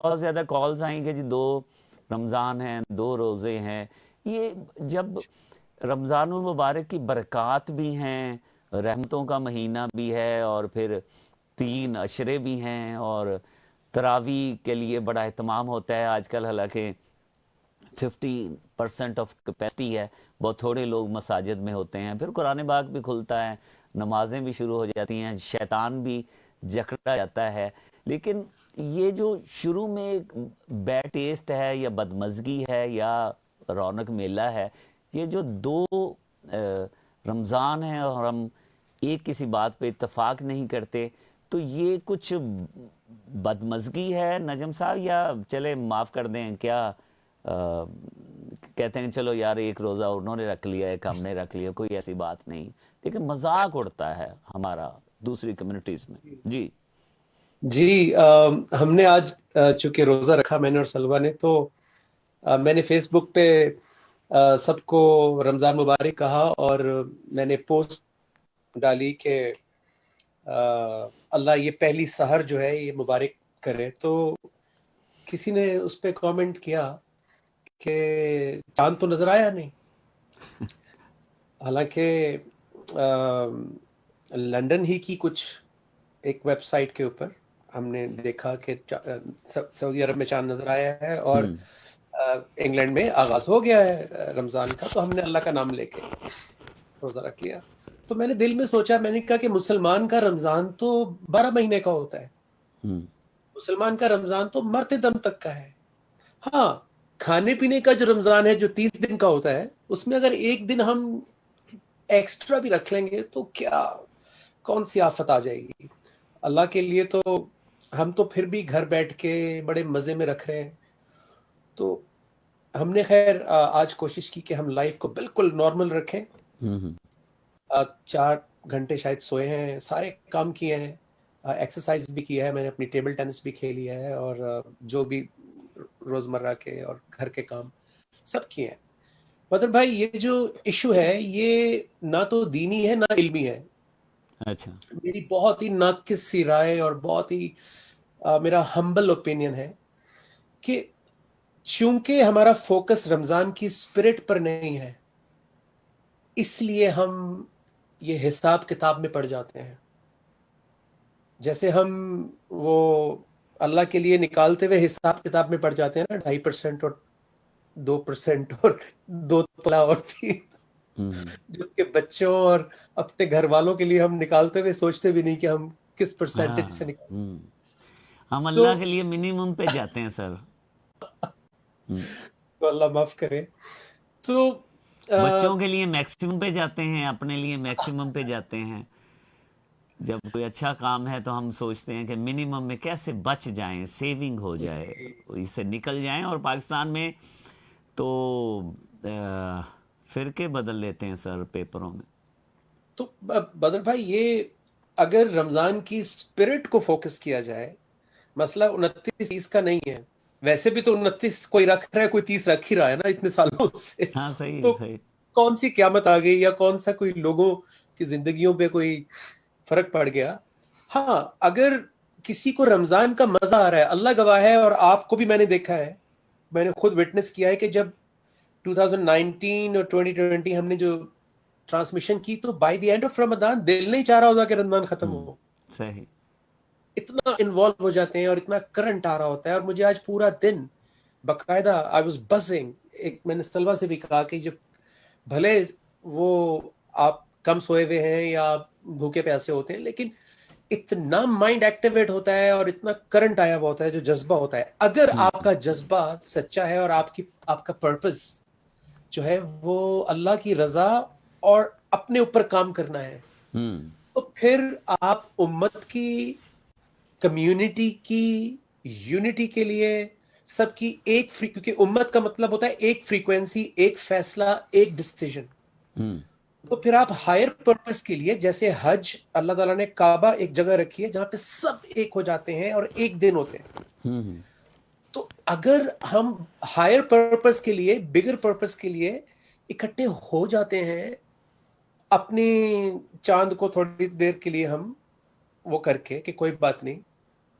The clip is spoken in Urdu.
بہت زیادہ کالز آئیں کہ جی 2 رمضان ہیں، 2 روزے ہیں. یہ جب رمضان المبارک کی برکات بھی ہیں، رحمتوں کا مہینہ بھی ہے، اور پھر 3 عشرے بھی ہیں، اور تراویح کے لیے بڑا اہتمام ہوتا ہے آج کل. حالانکہ 50% آف کیپیسٹی ہے، بہت تھوڑے لوگ مساجد میں ہوتے ہیں. پھر قرآن پاک بھی کھلتا ہے، نمازیں بھی شروع ہو جاتی ہیں، شیطان بھی جکڑا جاتا ہے. لیکن یہ جو شروع میں ایک بیڈ ٹیسٹ ہے یا بدمزگی ہے یا رونق میلہ ہے، یہ جو 2 رمضان ہیں اور ہم ایک کسی بات پہ اتفاق نہیں کرتے، تو یہ کچھ بدمزگی ہے نجم صاحب، یا چلے معاف کر دیں کیا کہتے ہیں چلو یار ایک روزہ انہوں نے رکھ لیا، ایک ہم نے رکھ لیا، کوئی ایسی بات نہیں. لیکن مذاق اڑتا ہے ہمارا دوسری کمیونٹیز میں. جی جی ہم نے آج چونکہ روزہ رکھا میں نے اور سلوہ نے، تو میں نے فیس بک پہ سب کو رمضان مبارک کہا، اور میں نے پوسٹ ڈالی کہ اللہ یہ پہلی سحر جو ہے یہ مبارک کرے. تو کسی نے اس پہ کامنٹ کیا کہ چاند تو نظر آیا نہیں. حالانکہ لندن ہی کی کچھ ایک ویب سائٹ کے اوپر ہم نے دیکھا کہ سعودی عرب میں چاند نظر آیا ہے، اور انگلینڈ میں آغاز ہو گیا ہے رمضان کا. تو ہم نے اللہ کا نام لے کے روزہ رکھ لیا. تو میں نے دل میں سوچا، میں نے کہا کہ مسلمان کا رمضان تو 12 مہینے کا ہوتا ہے، مسلمان کا رمضان تو مرتے دم تک کا ہے. ہاں، کھانے پینے کا جو رمضان ہے جو 30 دن کا ہوتا ہے، اس میں اگر ایک دن ہم ایکسٹرا بھی رکھ لیں گے تو کیا کون سی آفت آ جائے گی. اللہ کے لیے تو ہم تو پھر بھی گھر بیٹھ کے بڑے مزے میں رکھ رہے ہیں. تو ہم نے خیر آج کوشش کی کہ ہم لائف کو بالکل نارمل رکھیں. 4 گھنٹے شاید سوئے ہیں، سارے کام کیے ہیں، ایکسرسائز بھی کیا ہے، میں نے اپنی ٹیبل ٹینس بھی کھیلی ہے، اور جو بھی روزمرہ کے اور گھر کے کام سب کیے ہیں. مطلب بھائی یہ جو ایشو ہے یہ نہ تو دینی ہے نہ علمی ہے. اچھا. میری بہت ہی ناقص سی رائے اور بہت ہی میرا ہمبل اوپینین ہے کہ چونکہ ہمارا فوکس رمضان کی اسپرٹ پر نہیں ہے، اس لیے ہم یہ حساب کتاب میں پڑ جاتے ہیں. جیسے ہم وہ اللہ کے لیے نکالتے ہوئے حساب کتاب میں پڑ جاتے ہیں نا، 2.5% اور 2% اور 2 تلا اور 3، جبکہ بچوں اور اپنے گھر والوں کے لیے ہم نکالتے ہوئے سوچتے بھی نہیں کہ ہم کس پرسنٹیج سے نکالتے. ہم تو اللہ کے لیے منیمم پہ جاتے ہیں سر. اللہ معاف کرے. تو بچوں کے لیے میکسیمم پہ جاتے ہیں، اپنے لیے میکسیمم پہ جاتے ہیں. جب کوئی اچھا کام ہے تو ہم سوچتے ہیں کہ منیمم میں کیسے بچ جائیں، سیونگ ہو جائے، اس سے نکل جائیں. اور پاکستان میں تو فرقے بدل لیتے ہیں سر پیپروں میں. تو بدر بھائی یہ اگر رمضان کی اسپرٹ کو فوکس کیا جائے، مسئلہ 29-30 کا نہیں ہے. ویسے بھی تو 29 کوئی رکھ رہا ہے، کوئی 30 رکھ ہی رہا ہے نا اتنے سالوں سے. ہاں صحیح تو صحیح. کون سی قیامت آ گئی یا کون سا کوئی لوگوں کی زندگیوں پہ کوئی فرق پڑ گیا. ہاں، اگر کسی کو رمضان کا مزہ آ رہا ہے، اللہ گواہ ہے، اور آپ کو بھی میں نے دیکھا ہے، میں نے خود وٹنس کیا ہے کہ جب 2019 اور 2020 ہم نے جو ٹرانسمیشن کی، تو بائی دی اینڈ آف رمضان دل نہیں چاہ رہا ہوتا کہ رمضان ختم ہو. صحیح. اتنا انوالو ہو جاتے ہیں اور اتنا کرنٹ آ رہا ہوتا ہے. اور مجھے آج پورا دن باقاعدہ آئی واز بزنگ. ایک میں نے سلوا سے بھی کہا کہ جو بھلے وہ آپ کم سوئے ہوئے ہیں یا بھوکے پیاسے ہوتے ہیں، لیکن اتنا مائنڈ ایکٹیویٹ ہوتا ہے اور اتنا کرنٹ آیا ہوا ہوتا ہے، جو جذبہ ہوتا ہے. اگر آپ کا جذبہ سچا ہے اور آپ کا پرپس جو ہے وہ اللہ کی رضا اور اپنے اوپر کام کرنا ہے، تو پھر آپ امت کی، کمیونٹی کی یونٹی کے لیے سب کی ایک کیونکہ امت کا مطلب ہوتا ہے ایک فریکوینسی، ایک فیصلہ، ایک ڈیسیژن. تو پھر آپ ہائر پرپس کے لیے، جیسے حج، اللہ تعالیٰ نے کعبہ ایک جگہ رکھی ہے جہاں پہ سب ایک ہو جاتے ہیں اور ایک دن ہوتے ہیں. تو اگر ہم ہائر پرپس کے لیے، بگر پرپس کے لیے اکٹھے ہو جاتے ہیں، اپنی چاند کو تھوڑی دیر کے لیے ہم وہ کر کے کہ کوئی بات نہیں،